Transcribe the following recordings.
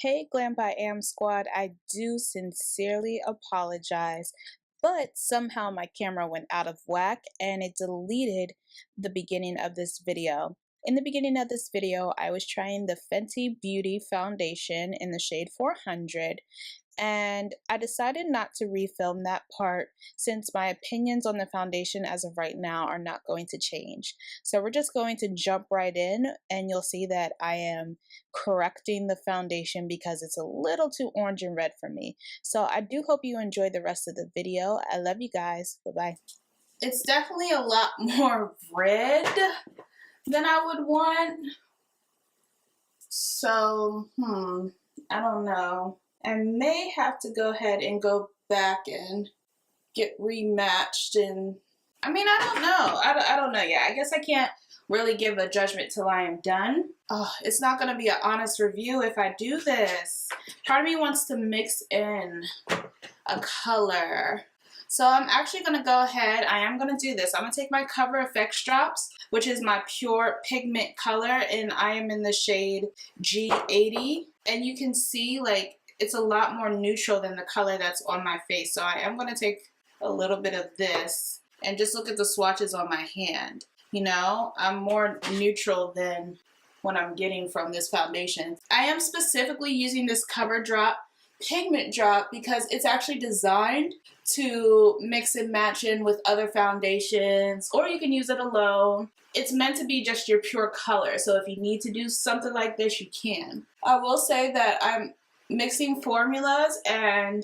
Hey, Glam Am squad, I do sincerely apologize, but somehow my camera went out of whack and it deleted the beginning of this video. In the beginning of this video, I was trying the Fenty Beauty foundation in the shade 400, and I decided not to refilm that part since my opinions on the foundation as of right now are not going to change. So we're just going to jump right in, and you'll see that I am correcting the foundation because it's a little too orange and red for me. So I do hope you enjoy the rest of the video. I love you guys. Bye-bye. It's definitely a lot more red than I would want. So, I don't know. I may have to go ahead and go back and get rematched, and I mean, I don't know. I don't know yet. I guess I can't really give a judgment till I am done. Oh, it's not going to be an honest review if I do this. Part of me wants to mix in a color. So I'm actually going to go ahead. I am going to do this. I'm going to take my Cover FX drops, which is my pure pigment color, and I am in the shade G80. And you can see, like, it's a lot more neutral than the color that's on my face. So I am going to take a little bit of this and just look at the swatches on my hand. You know, I'm more neutral than what I'm getting from this foundation. I am specifically using this Cover Drop pigment drop because it's actually designed to mix and match in with other foundations, or you can use it alone. It's meant to be just your pure color. So if you need to do something like this, you can. I will say that I'm mixing formulas and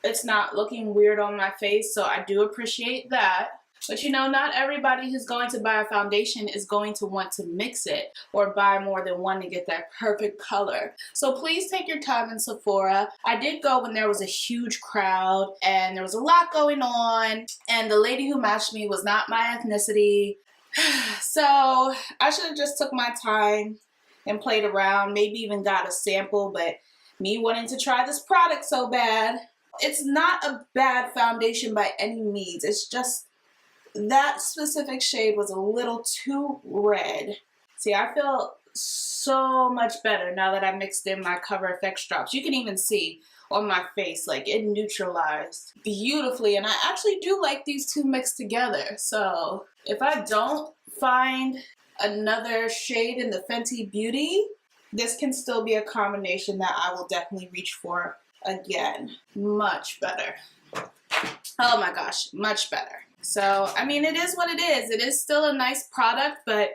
it's not looking weird on my face, so I do appreciate that. But you know, not everybody who's going to buy a foundation is going to want to mix it or buy more than one to get that perfect color. So please take your time in Sephora. I did go when there was a huge crowd and there was a lot going on, and the lady who matched me was not my ethnicity. So I should have just took my time and played around, maybe even got a sample, but me wanting to try this product so bad. It's not a bad foundation by any means. It's just that specific shade was a little too red. See, I feel so much better now that I mixed in my Cover FX drops. You can even see on my face, like, it neutralized beautifully. And I actually do like these two mixed together. So if I don't find another shade in the Fenty Beauty, this can still be a combination that I will definitely reach for again. Much better. Oh my gosh, much better. So, I mean, it is what it is. It is still a nice product, but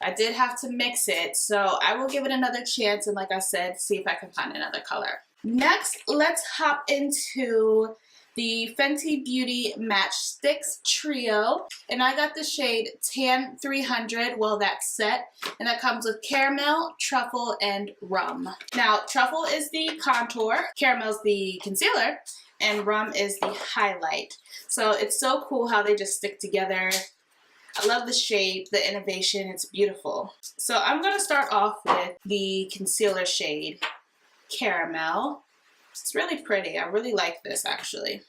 I did have to mix it. So I will give it another chance, and like I said, see if I can find another color. Next, let's hop into the Fenty Beauty Match Sticks Trio, and I got the shade Tan 300, well, that's set, and that comes with caramel, truffle, and rum. Now, truffle is the contour, caramel's the concealer, and rum is the highlight. So it's so cool how they just stick together. I love the shape, the innovation, it's beautiful. So I'm going to start off with the concealer shade, Caramel. It's really pretty. I really like this, actually.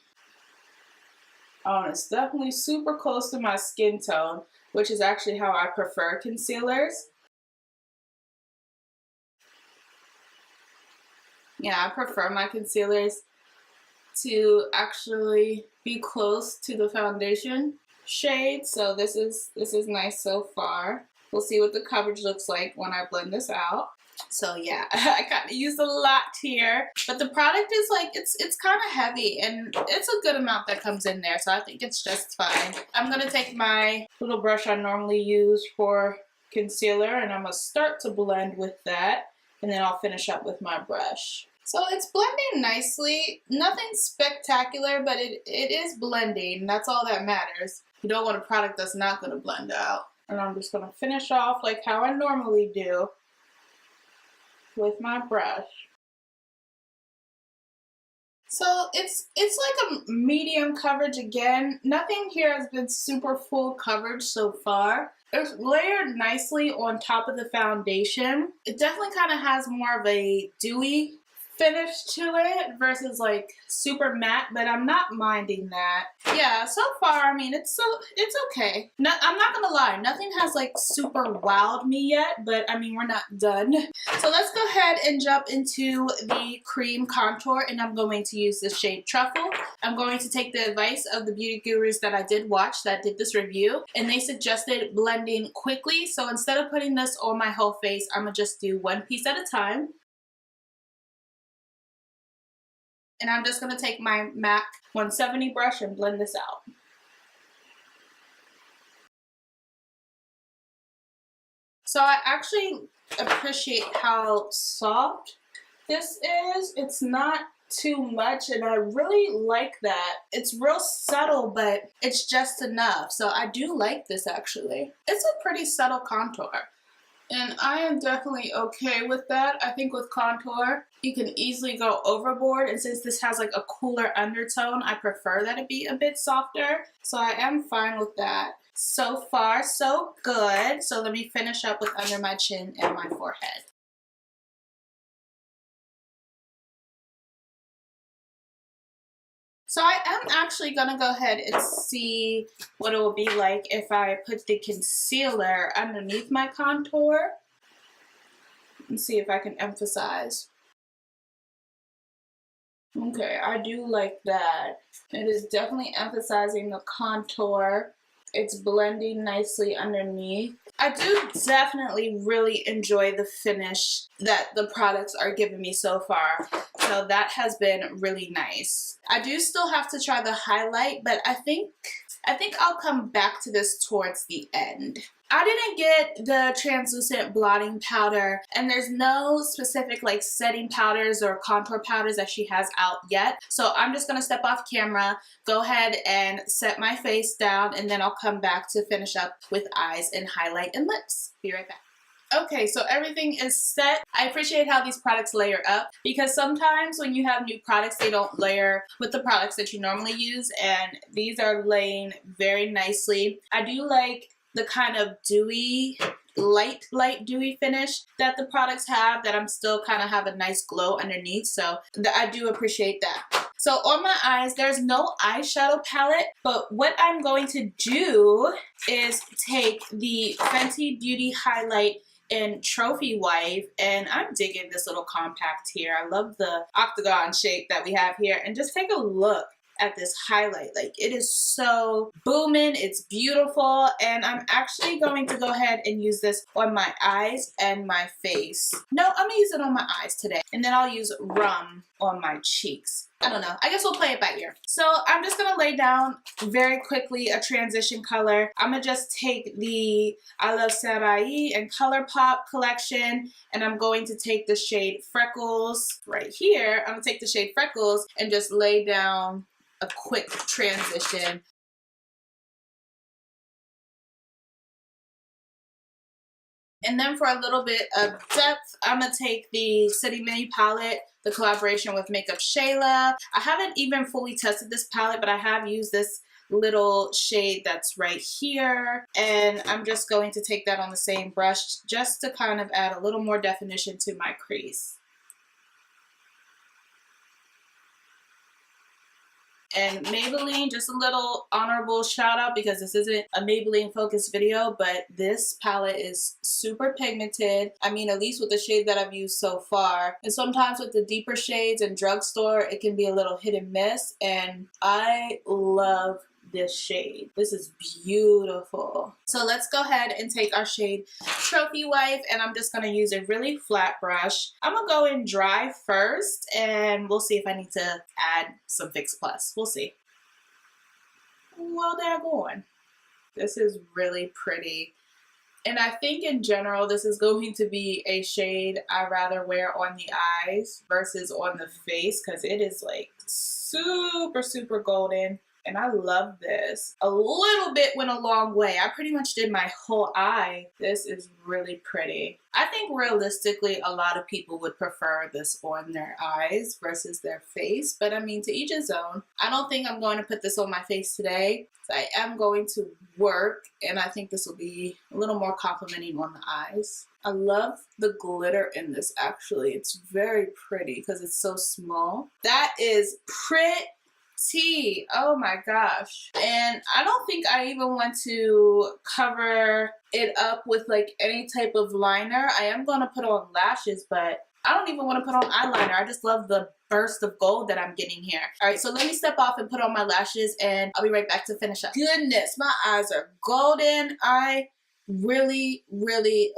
Oh, and it's definitely super close to my skin tone, which is actually how I prefer concealers. Yeah, I prefer my concealers to actually be close to the foundation shade. So this is nice so far. We'll see what the coverage looks like when I blend this out. So yeah, I kind of used a lot here, but the product is like, it's kind of heavy, and it's a good amount that comes in there, so I think it's just fine. I'm gonna take my little brush I normally use for concealer, and I'm gonna start to blend with that, and then I'll finish up with my brush. So it's blending nicely, nothing spectacular, but it is blending. That's all that matters. You don't want a product that's not gonna blend out. And I'm just gonna finish off like how I normally do with my brush. So it's like a medium coverage again. Nothing here has been super full coverage so far. It's layered nicely on top of the foundation. It definitely kind of has more of a dewy finish to it versus like super matte, but I'm not minding that. Yeah, so far, I mean, it's okay. No, I'm not gonna lie, nothing has like super wowed me yet, but I mean, we're not done. So let's go ahead and jump into the cream contour, and I'm going to use the shade Truffle. I'm going to take the advice of the beauty gurus that I did watch that did this review, and they suggested blending quickly. So instead of putting this on my whole face, I'm gonna just do one piece at a time. And I'm just going to take my MAC 170 brush and blend this out. So I actually appreciate how soft this is. It's not too much, and I really like that. It's real subtle, but it's just enough. So I do like this actually. It's a pretty subtle contour. And I am definitely okay with that. I think with contour, you can easily go overboard. And since this has like a cooler undertone, I prefer that it be a bit softer. So I am fine with that. So far, so good. So let me finish up with under my chin and my forehead. So I am actually going to go ahead and see what it will be like if I put the concealer underneath my contour and see if I can emphasize. Okay, I do like that. It is definitely emphasizing the contour. It's blending nicely underneath. I do definitely really enjoy the finish that the products are giving me so far. So that has been really nice. I do still have to try the highlight, but I think I'll come back to this towards the end. I didn't get the translucent blotting powder, and there's no specific like setting powders or contour powders that she has out yet. So I'm just gonna step off camera, go ahead and set my face down, and then I'll come back to finish up with eyes and highlight and lips. Be right back. Okay, so everything is set. I appreciate how these products layer up, because sometimes when you have new products, they don't layer with the products that you normally use, and these are laying very nicely. I do like the kind of dewy, light dewy finish that the products have, that I'm still kind of have a nice glow underneath, so I do appreciate that. So on my eyes, there's no eyeshadow palette, but what I'm going to do is take the Fenty Beauty highlight in Trophy Wife, and I'm digging this little compact here. I love the octagon shape that we have here, and just take a look at this highlight. Like, it is so booming, it's beautiful, and I'm actually going to go ahead and use this on my eyes and my face. No, I'm gonna use it on my eyes today, and then I'll use rum on my cheeks. I don't know, I guess we'll play it by ear. So I'm just gonna lay down very quickly a transition color. I'm gonna just take the I Love Sarai and ColourPop collection, and I'm going to take the shade Freckles right here. I'm gonna take the shade Freckles and just lay down a quick transition. And then for a little bit of depth, I'm going to take the City Mini palette, the collaboration with Makeup Shayla. I haven't even fully tested this palette, but I have used this little shade that's right here. And I'm just going to take that on the same brush just to kind of add a little more definition to my crease. And Maybelline, just a little honorable shout out, because this isn't a Maybelline focused video, but this palette is super pigmented. I mean, at least with the shade that I've used so far. And sometimes with the deeper shades in drugstore, it can be a little hit and miss. And I love this shade. This is beautiful. So let's go ahead and take our shade Trophy Wife, and I'm just going to use a really flat brush. I'm going to go in dry first, and we'll see if I need to add some Fix Plus. We'll see. Well, they're going. This is really pretty. And I think in general, this is going to be a shade I rather wear on the eyes versus on the face, because it is like super, super golden. and I love this. A little bit went a long way. I pretty much did my whole eye. This is really pretty. I think realistically a lot of people would prefer this on their eyes versus their face, but I mean, to each his own. I don't think I'm going to put this on my face today. I am going to work, and I think this will be a little more complimenting on the eyes. I love the glitter in this actually. It's very pretty because it's so small. That is pretty. Oh my gosh. And I don't think I even want to cover it up with like any type of liner. I am going to put on lashes, but I don't even want to put on eyeliner. I just love the burst of gold that I'm getting here. All right, so let me step off and put on my lashes, and I'll be right back to finish up. Goodness, my eyes are golden. I really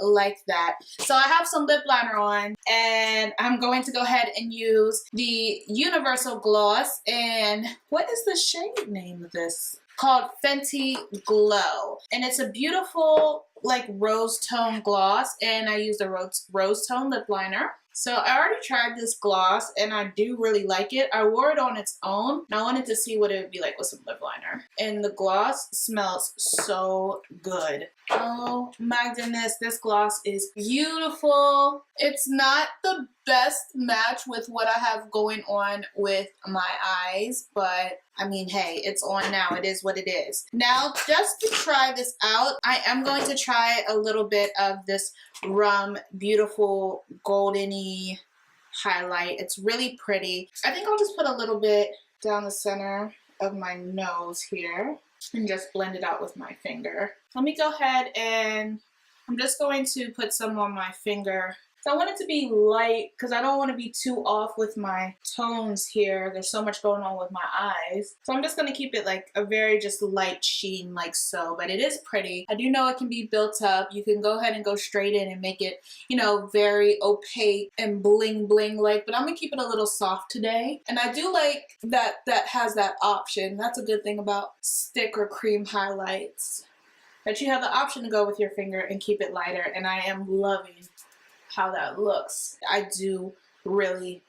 like that. So I have some lip liner on, and I'm going to go ahead and use the Universal Gloss. And what is the shade name of this? Called Fenty Glow, and it's a beautiful like rose tone gloss, and I used a rose tone lip liner. So I already tried this gloss and I do really like it. I wore it on its own and I wanted to see what it would be like with some lip liner. And the gloss smells so good. Oh my goodness, this gloss is beautiful. It's not the best match with what I have going on with my eyes, but I mean, hey, it's on now. It is what it is. Now, just to try this out, I am going to try a little bit of this Rum Beautiful Goldeny highlight. It's really pretty. I think I'll just put a little bit down the center of my nose here and just blend it out with my finger. Let me go ahead and I'm just going to put some on my finger. So I want it to be light because I don't want to be too off with my tones here. There's so much going on with my eyes. So I'm just going to keep it like a very just light sheen like so. But it is pretty. I do know it can be built up. You can go ahead and go straight in and make it, you know, very opaque and bling bling like. But I'm going to keep it a little soft today. And I do like that has that option. That's a good thing about stick or cream highlights. That you have the option to go with your finger and keep it lighter. And I am loving how that looks. I do really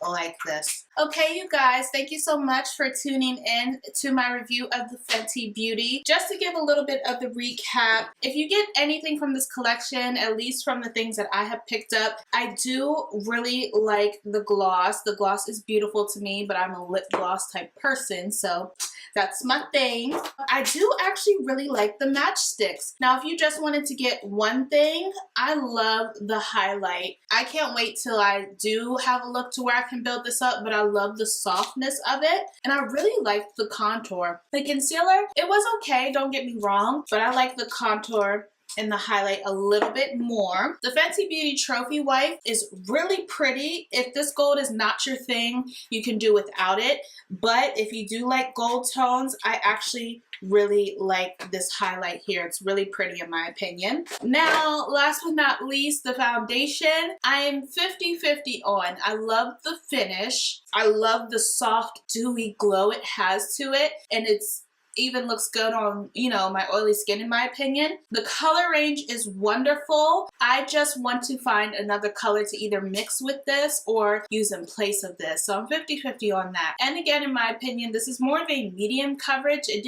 like this. Okay, you guys, thank you so much for tuning in to my review of the Fenty Beauty. Just to give a little bit of the recap, if you get anything from this collection, at least from the things that I have picked up, I do really like the gloss. The gloss is beautiful to me, but I'm a lip gloss type person, so that's my thing. I do actually really like the matchsticks. Now, if you just wanted to get one thing, I love the highlight. I can't wait till I do have a look to where I can build this up, but I love the softness of it, and I really like the contour. The concealer, it was okay, don't get me wrong, but I like the contour and the highlight a little bit more. The Fenty Beauty Trophy Wipe is really pretty. If this gold is not your thing, you can do without it. But if you do like gold tones, I actually really like this highlight here. It's really pretty in my opinion. Now, last but not least, the foundation. I am 50-50 on. I love the finish. I love the soft, dewy glow it has to it. And it's even looks good on, you know, my oily skin in my opinion. The color range is wonderful. I just want to find another color to either mix with this or use in place of this. So I'm 50-50 on that. And again, in my opinion, this is more of a medium coverage. It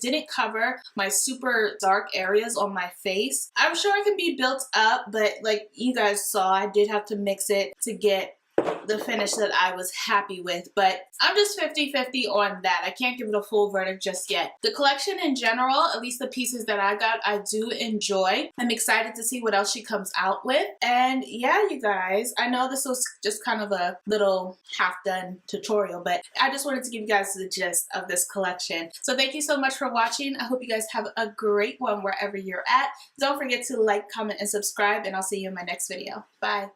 didn't cover my super dark areas on my face. I'm sure it can be built up, but like you guys saw, I did have to mix it to get the finish that I was happy with, but I'm just 50-50 on that. I can't give it a full verdict just yet. The collection in general, at least the pieces that I got, I do enjoy. I'm excited to see what else she comes out with. And yeah, you guys, I know this was just kind of a little half-done tutorial, but I just wanted to give you guys the gist of this collection. So thank you so much for watching. I hope you guys have a great one wherever you're at. Don't forget to like, comment, and subscribe, and I'll see you in my next video. Bye.